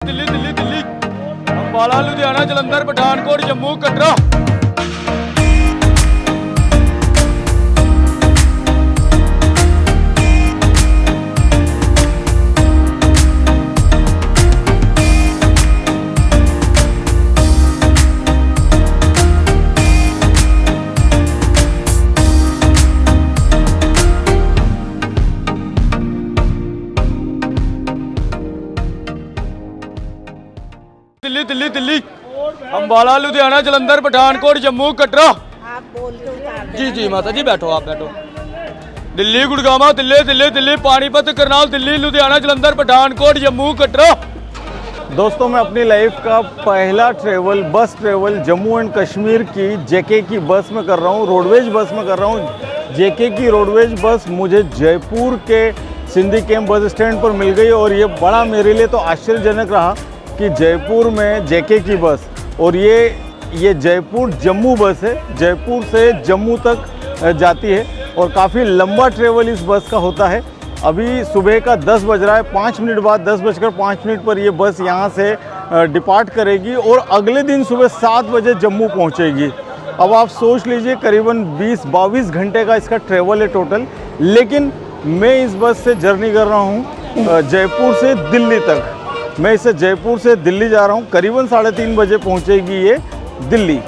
दिल्ली दिल्ली दिल्ली अंबाला लुधियाना जलंधर पठानकोट जम्मू कटरा। दिल्ली दिल्ली दिल्ली अंबाला लुधियाना जलंधर पठानकोट जम्मू कटरा। आप बोल के उतार दो। जी जी माता जी बैठो, आप बैठो। दिल्ली गुड़गांव दिल्ली दिल्ली दिल्ली पानीपत करनाल दिल्ली लुधियाना जलंधर पठानकोट जम्मू कटरा। दोस्तों, मैं अपनी लाइफ का पहला बस ट्रेवल जम्मू एंड कश्मीर की जेके की बस में कर रहा हूँ, रोडवेज बस में कर रहा हूँ। जेके की रोडवेज बस मुझे जयपुर के सिंधी कैंप बस स्टैंड पर मिल गई और ये बड़ा मेरे लिए तो आश्चर्यजनक रहा कि जयपुर में जेके की बस और ये जयपुर जम्मू बस है, जयपुर से जम्मू तक जाती है और काफ़ी लंबा ट्रेवल इस बस का होता है। अभी सुबह का 10 बज रहा है, 5 मिनट बाद 10:05 पर ये बस यहाँ से डिपार्ट करेगी और अगले दिन सुबह 7 बजे जम्मू पहुँचेगी। अब आप सोच लीजिए करीबन 20-22 घंटे का इसका ट्रेवल है टोटल। लेकिन मैं इस बस से जर्नी कर रहा हूँ जयपुर से दिल्ली तक। मैं इसे जयपुर से दिल्ली जा रहा हूँ, करीबन 3:30 बजे पहुँचेगी ये दिल्ली।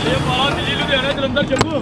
ये अंबाला दिल्ली लुधियाना जलंधर जम्मू।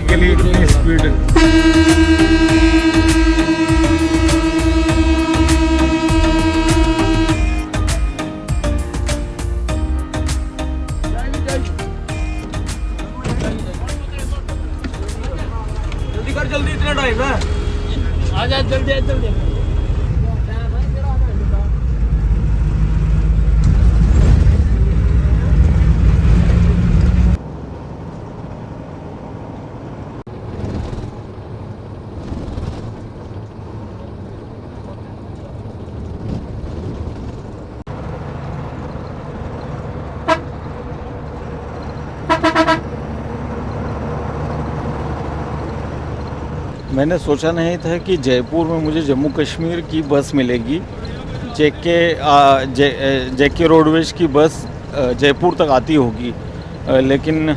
के लिए इतनी स्पीड। जल्दी कर, जल्दी, इतना टाइम है। आ जा जल्दी जल्दी। मैंने सोचा नहीं था कि जयपुर में मुझे जम्मू कश्मीर की बस मिलेगी। जेके रोडवेज की बस जयपुर तक आती होगी, लेकिन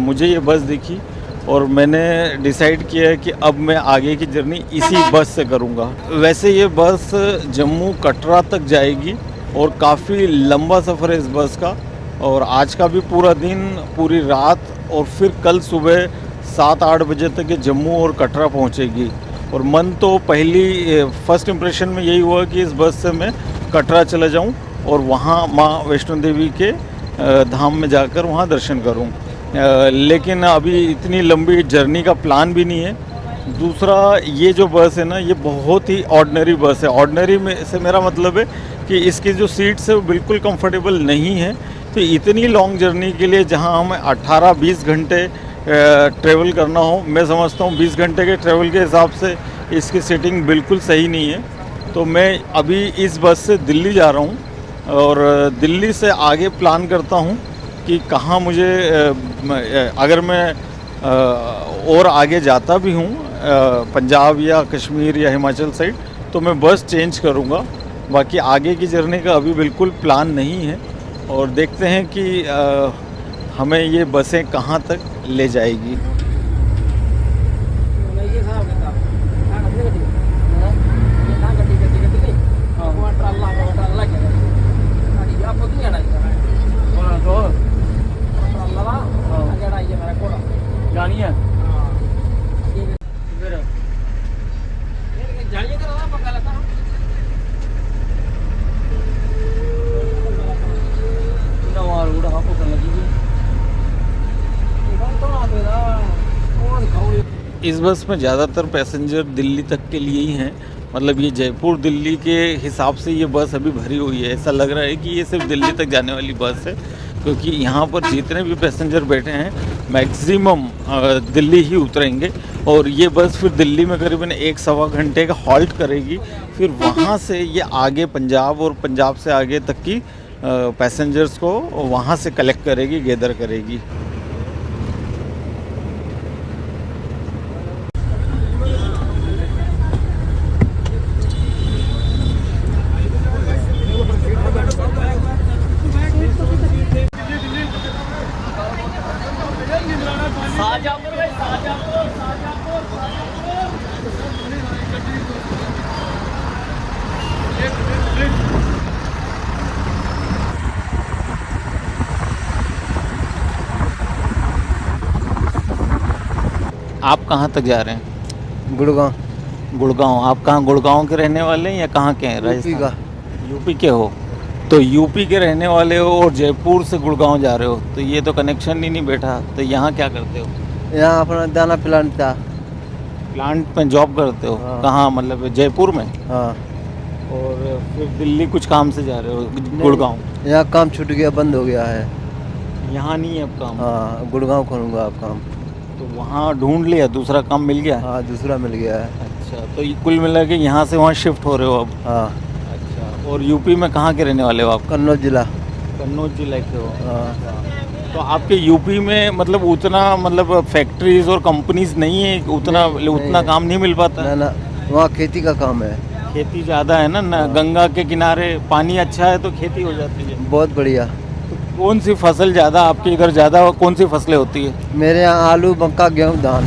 मुझे ये बस दिखी और मैंने डिसाइड किया है कि अब मैं आगे की जर्नी इसी बस से करूँगा। वैसे ये बस जम्मू कटरा तक जाएगी और काफ़ी लंबा सफ़र है इस बस का, और आज का भी पूरा दिन, पूरी रात, और फिर कल सुबह 7-8 बजे तक ये जम्मू और कटरा पहुंचेगी। और मन तो फर्स्ट इम्प्रेशन में यही हुआ कि इस बस से मैं कटरा चला जाऊं और वहां माँ वैष्णो देवी के धाम में जाकर वहां दर्शन करूं, लेकिन अभी इतनी लंबी जर्नी का प्लान भी नहीं है। दूसरा, ये जो बस है ना, ये बहुत ही ऑर्डिनरी बस है। ऑर्डिनरी में से मेरा मतलब है कि इसकी जो सीट्स है वो बिल्कुल कंफर्टेबल नहीं है। तो इतनी लॉन्ग जर्नी के लिए जहां हमें 18-20 घंटे ट्रैवल करना हो, मैं समझता हूँ 20 घंटे के ट्रैवल के हिसाब से इसकी सीटिंग बिल्कुल सही नहीं है। तो मैं अभी इस बस से दिल्ली जा रहा हूँ और दिल्ली से आगे प्लान करता हूँ कि कहाँ मुझे अगर मैं और आगे जाता भी हूँ पंजाब या कश्मीर या हिमाचल साइड, तो मैं बस चेंज करूँगा। बाकी आगे की जर्नी का अभी बिल्कुल प्लान नहीं है, और देखते हैं कि हमें ये बसें कहाँ तक ले जाएगी। जानी है इस बस में ज़्यादातर पैसेंजर दिल्ली तक के लिए ही हैं। मतलब ये जयपुर दिल्ली के हिसाब से ये बस अभी भरी हुई है। ऐसा लग रहा है कि ये सिर्फ दिल्ली तक जाने वाली बस है, क्योंकि यहाँ पर जितने भी पैसेंजर बैठे हैं मैक्सिमम दिल्ली ही उतरेंगे। और ये बस फिर दिल्ली में करीबन 1-1.25 घंटे का हॉल्ट करेगी। फिर वहाँ से ये आगे पंजाब और पंजाब से आगे तक की पैसेंजर्स को वहाँ से कलेक्ट करेगी, गैदर करेगी। आप कहाँ तक जा रहे हैं? गुड़गांव। गुड़गांव। आप कहाँ गुड़गांव के रहने वाले हैं या कहाँ के हैं? यूपी का। यूपी के हो? तो यूपी के रहने वाले हो और जयपुर से गुड़गांव जा रहे हो, तो ये तो कनेक्शन ही नहीं बैठा। तो यहाँ क्या करते हो? यहाँ अपना दाना प्लांट था। प्लांट में जॉब करते हो? हाँ। कहाँ, मतलब जयपुर में? हाँ। और फिर दिल्ली कुछ काम से जा रहे हो गुड़गांव? यहाँ काम छूट गया, बंद हो गया है। यहाँ नहीं है अब काम? हाँ, गुड़गांव खोलूँगा अब काम। तो वहाँ ढूंढ लिया, दूसरा काम मिल गया? हाँ, दूसरा मिल गया है। अच्छा, तो ये कुल मिला के यहाँ से वहाँ शिफ्ट हो रहे हो अब? हाँ। अच्छा, और यूपी में कहाँ के रहने वाले हो आप? कन्नौज जिला। कन्नौज जिला के हो? हाँ। तो आपके यूपी में मतलब उतना, मतलब फैक्ट्रीज और कंपनीज नहीं है उतना? उतना काम नहीं मिल पाता? ना ना, वहाँ खेती का काम है। खेती ज़्यादा है ना, गंगा के किनारे पानी अच्छा है तो खेती हो जाती है। बहुत बढ़िया। तो कौन सी फसल ज़्यादा आपके इधर, ज़्यादा कौन सी फसलें होती है? मेरे यहाँ आलू, मक्का, गेहूँ, धान,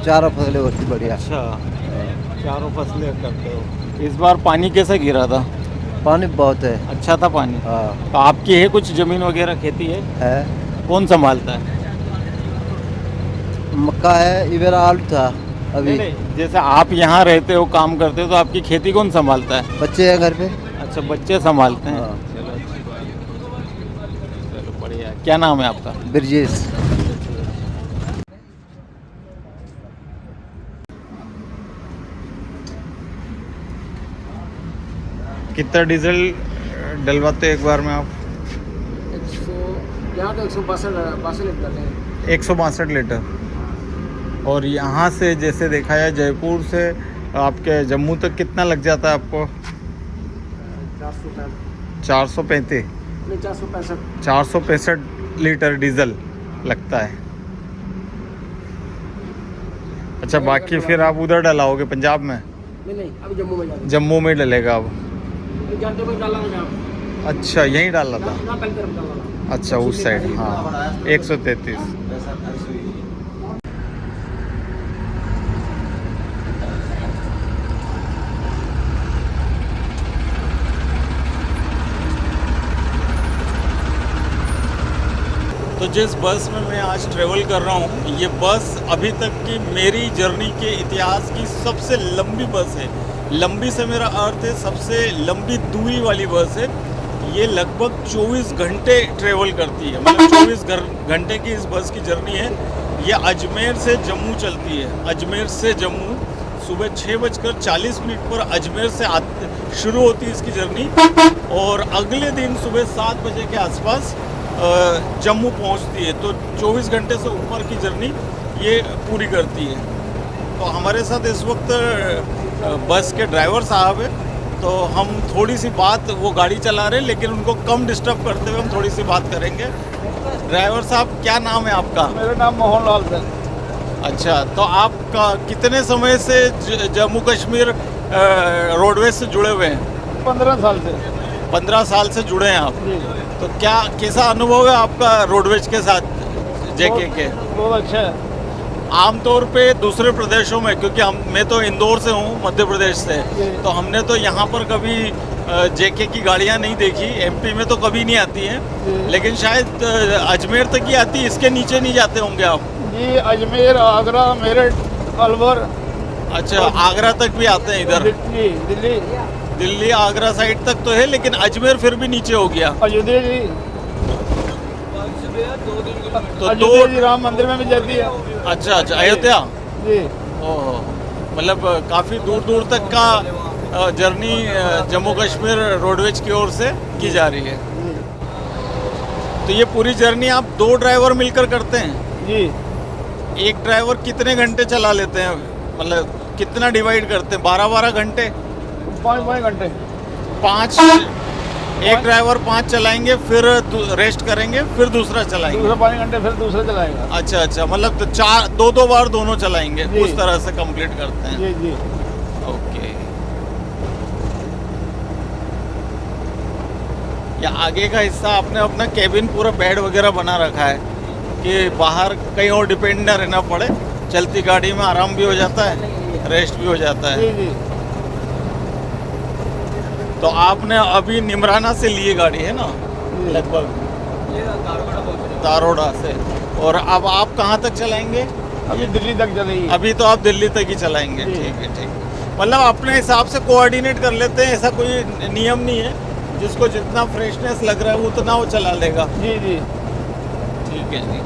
चारों फसलें होती बढ़िया। अच्छा, चारों फसलें करते हो। इस बार पानी कैसा गिरा था? पानी बहुत है। अच्छा था पानी? हाँ। तो आपकी है कुछ ज़मीन वगैरह, खेती है? कौन संभालता है? मक्का है, इधर आलू था अभी। नहीं, जैसे आप यहाँ रहते हो, काम करते हो, तो आपकी खेती कौन संभालता है? बच्चे हैं घर पे। अच्छा, बच्चे संभालते हैं। हाँ। चलो अच्छी बात है। चलो बढ़िया। क्या नाम है आपका? ब्रजेश। कितना डीजल डलवाते एक बार में आप? 162 लीटर। और यहाँ से जैसे देखा जाए जयपुर से आपके जम्मू तक कितना लग जाता है आपको? 435 465 लीटर डीजल लगता है। अच्छा, बाकी फिर आप उधर डलाओगे पंजाब में? नहीं, अभी जम्मू में जाना। जम्मू में डलेगा अब? जाते हुए डाला ना। अच्छा, यहीं डाला था? ना पहले तरफ डाला। अच्छा, उस साइड। हाँ, 133। तो जिस बस में मैं आज ट्रेवल कर रहा हूँ, ये बस अभी तक की मेरी जर्नी के इतिहास की सबसे लंबी बस है। लंबी से मेरा अर्थ है सबसे लंबी दूरी वाली बस है। ये लगभग 24 घंटे ट्रेवल करती है, मतलब 24 घंटे की इस बस की जर्नी है। ये अजमेर से जम्मू चलती है, अजमेर से जम्मू। सुबह 6:40 पर अजमेर से शुरू होती है इसकी जर्नी और अगले दिन सुबह 7 बजे के आसपास जम्मू पहुंचती है। तो 24 घंटे से ऊपर की जर्नी ये पूरी करती है। तो हमारे साथ इस वक्त बस के ड्राइवर साहब है, तो हम थोड़ी सी बात, वो गाड़ी चला रहे हैं लेकिन उनको कम डिस्टर्ब करते हुए हम थोड़ी सी बात करेंगे। ड्राइवर साहब, क्या नाम है आपका? मेरा नाम मोहनलाल है। अच्छा, तो आपका कितने समय से जम्मू कश्मीर रोडवेज से जुड़े हुए हैं? 15 साल से। 15 साल से जुड़े हैं आप। जी, तो कैसा अनुभव है आपका रोडवेज के साथ, जेके के? बहुत अच्छा है। आमतौर पे दूसरे प्रदेशों में, क्योंकि मैं तो इंदौर से हूँ, मध्य प्रदेश से, तो हमने तो यहाँ पर कभी जेके की गाड़ियाँ नहीं देखी। एमपी में तो कभी नहीं आती हैं, लेकिन शायद अजमेर तक ही आती है, इसके नीचे नहीं जाते होंगे आप? जी, अजमेर, आगरा, मेरठ, अलवर। अच्छा, आगरा तक भी आते हैं इधर? दिल्ली दिल्ली आगरा साइड तक तो है, लेकिन अजमेर फिर भी नीचे हो गया। अयोध्या जी, तो अयोध्या जी राम मंदिर में भी जाती है। अच्छा, अयोध्या। जी, ओह, मतलब काफ़ी दूर दूर तक का जर्नी जम्मू कश्मीर रोडवेज की ओर से की जा रही है। तो ये पूरी जर्नी आप 2 ड्राइवर मिलकर करते हैं? जी। एक ड्राइवर कितने घंटे चला लेते हैं, मतलब कितना डिवाइड करते हैं? 12-12 घंटे? 5 घंटे। 5? एक ड्राइवर 5 चलाएंगे, फिर रेस्ट करेंगे, फिर दूसरा चलाएंगे? दूसरा 5 घंटे, फिर दूसरा चलाएगा। अच्छा अच्छा, मतलब तो 2 बार दोनों चलाएंगे, जी। उस तरह से कंप्लीट करते हैं। जी जी। ओके। या आगे का हिस्सा आपने अपना केबिन पूरा बेड वगैरह बना रखा है कि बाहर कहीं और डिपेंड ना रहना पड़े, चलती गाड़ी में आराम भी हो जाता है, रेस्ट भी हो जाता है। जी जी। तो आपने अभी निमराना से लिए गाड़ी है ना, लगभग दारोड़ा से, और अब आप कहाँ तक चलाएंगे? अभी दिल्ली तक चलेगी। अभी तो आप दिल्ली तक ही चलाएंगे। जी। ठीक है, ठीक। मतलब अपने हिसाब से कोऑर्डिनेट कर लेते हैं, ऐसा कोई नियम नहीं है, जिसको जितना फ्रेशनेस लग रहा है उतना वो चला लेगा। जी जी। ठीक है जी।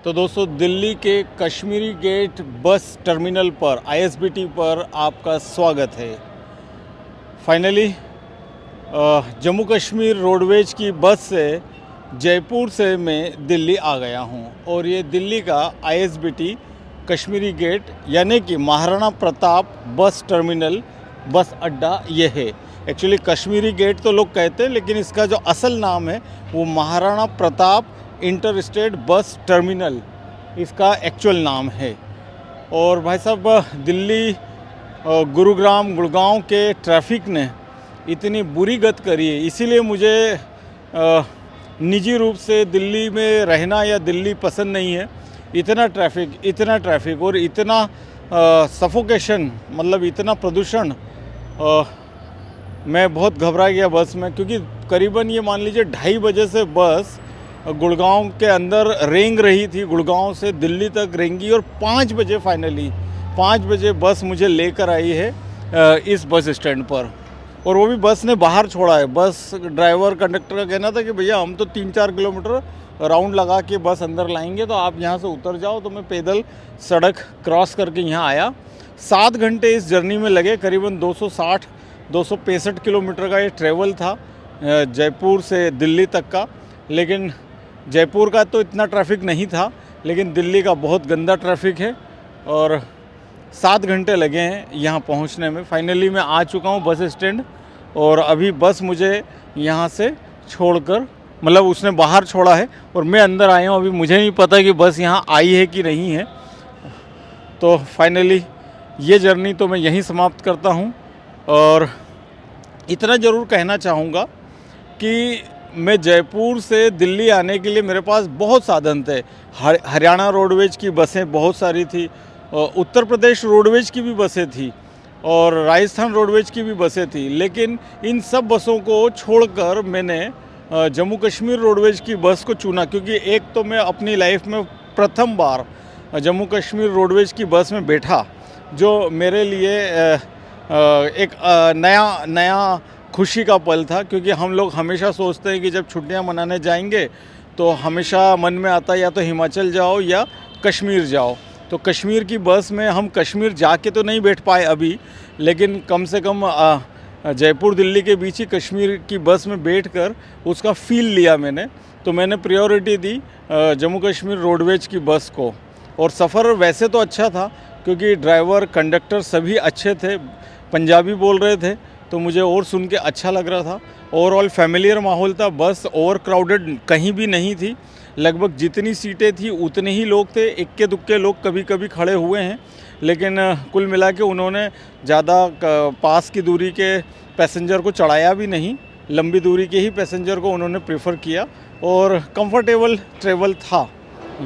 तो दोस्तों दिल्ली के कश्मीरी गेट बस टर्मिनल पर ISBT पर आपका स्वागत है। फाइनली जम्मू कश्मीर रोडवेज की बस से जयपुर से मैं दिल्ली आ गया हूं और ये दिल्ली का ISBT कश्मीरी गेट यानी कि महाराणा प्रताप बस टर्मिनल बस अड्डा ये है। एक्चुअली कश्मीरी गेट तो लोग कहते हैं, लेकिन इसका जो असल नाम है वो Maharana Pratap inter-state bus terminal इसका एक्चुअल नाम है। और भाई साहब दिल्ली गुरुग्राम गुड़गांव के ट्रैफिक ने इतनी बुरी गत करी है, इसीलिए मुझे निजी रूप से दिल्ली में रहना या दिल्ली पसंद नहीं है। इतना ट्रैफिक और इतना सफोकेशन, मतलब इतना प्रदूषण, मैं बहुत घबरा गया बस में, क्योंकि करीबन ये मान लीजिए 2:30 बजे से बस गुड़गांव के अंदर रेंग रही थी, गुड़गांव से दिल्ली तक रेंगी और 5 बजे फाइनली 5 बजे बस मुझे लेकर आई है इस बस स्टैंड पर। और वो भी बस ने बाहर छोड़ा है। बस ड्राइवर कंडक्टर का कहना था कि भैया हम तो 3-4 किलोमीटर राउंड लगा के बस अंदर लाएंगे, तो आप यहाँ से उतर जाओ। तो मैं पैदल सड़क क्रॉस करके यहाँ आया। 7 घंटे इस जर्नी में लगे, करीबन 265 किलोमीटर का ये ट्रैवल था जयपुर से दिल्ली तक का। लेकिन जयपुर का तो इतना ट्रैफिक नहीं था, लेकिन दिल्ली का बहुत गंदा ट्रैफिक है और 7 घंटे लगे हैं यहाँ पहुँचने में। फाइनली मैं आ चुका हूँ बस स्टैंड और अभी बस मुझे यहाँ से छोड़कर, मतलब उसने बाहर छोड़ा है और मैं अंदर आया हूँ। अभी मुझे नहीं पता कि बस यहाँ आई है कि नहीं है। तो फाइनली ये जर्नी तो मैं यहीं समाप्त करता हूँ और इतना ज़रूर कहना चाहूँगा कि मैं जयपुर से दिल्ली आने के लिए मेरे पास बहुत साधन थे। हरियाणा रोडवेज की बसें बहुत सारी थी, उत्तर प्रदेश रोडवेज की भी बसें थी और राजस्थान रोडवेज की भी बसें थी। लेकिन इन सब बसों को छोड़कर मैंने जम्मू कश्मीर रोडवेज की बस को चुना, क्योंकि एक तो मैं अपनी लाइफ में प्रथम बार जम्मू कश्मीर रोडवेज की बस में बैठा, जो मेरे लिए एक नया खुशी का पल था। क्योंकि हम लोग हमेशा सोचते हैं कि जब छुट्टियां मनाने जाएंगे तो हमेशा मन में आता है या तो हिमाचल जाओ या कश्मीर जाओ। तो कश्मीर की बस में हम कश्मीर जाके तो नहीं बैठ पाए अभी, लेकिन कम से कम जयपुर दिल्ली के बीच ही कश्मीर की बस में बैठकर उसका फ़ील लिया मैंने। तो मैंने प्रायोरिटी दी जम्मू कश्मीर रोडवेज की बस को। और सफ़र वैसे तो अच्छा था, क्योंकि ड्राइवर कंडक्टर सभी अच्छे थे, पंजाबी बोल रहे थे, तो मुझे और सुन के अच्छा लग रहा था। ओवरऑल फैमिलियर माहौल था। बस ओवर क्राउडेड कहीं भी नहीं थी, लगभग जितनी सीटें थी उतने ही लोग थे। इक्के दुक्के लोग कभी कभी खड़े हुए हैं, लेकिन कुल मिला के उन्होंने ज़्यादा पास की दूरी के पैसेंजर को चढ़ाया भी नहीं, लंबी दूरी के ही पैसेंजर को उन्होंने प्रेफर किया और कंफर्टेबल ट्रेवल था।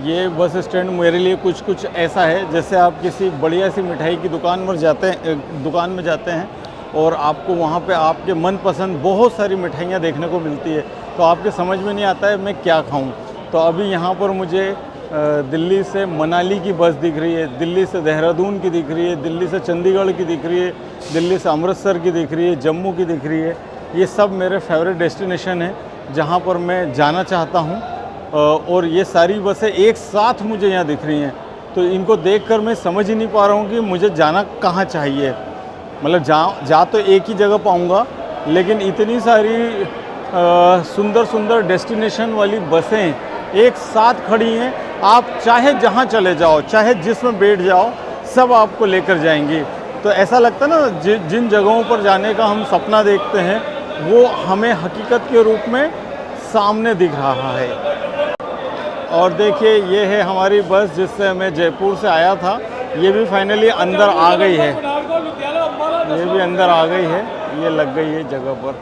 ये बस स्टैंड मेरे लिए कुछ ऐसा है जैसे आप किसी बढ़िया सी मिठाई की दुकान में जाते हैं और आपको वहाँ पे आपके मनपसंद बहुत सारी मिठाइयाँ देखने को मिलती है, तो आपके समझ में नहीं आता है मैं क्या खाऊं। तो अभी यहाँ पर मुझे दिल्ली से मनाली की बस दिख रही है, दिल्ली से देहरादून की दिख रही है, दिल्ली से चंडीगढ़ की दिख रही है, दिल्ली से अमृतसर की दिख रही है, जम्मू की दिख रही है। ये सब मेरे फेवरेट डेस्टिनेशन है जहाँ पर मैं जाना चाहता हूँ और ये सारी बसें एक साथ मुझे यहाँ दिख रही हैं। तो इनको देखकर मैं समझ ही नहीं पा रहा हूँ कि मुझे जाना कहाँ चाहिए। मतलब जा तो एक ही जगह पाऊँगा, लेकिन इतनी सारी सुंदर डेस्टिनेशन वाली बसें एक साथ खड़ी हैं। आप चाहे जहाँ चले जाओ, चाहे जिसमें बैठ जाओ, सब आपको लेकर जाएंगी। तो ऐसा लगता है ना जिन जगहों पर जाने का हम सपना देखते हैं वो हमें हकीकत के रूप में सामने दिख रहा है। और देखिए ये है हमारी बस जिससे मैं जयपुर से आया था। ये भी फाइनली अंदर आ गई है, ये भी अंदर आ गई है, ये लग गई है जगह पर।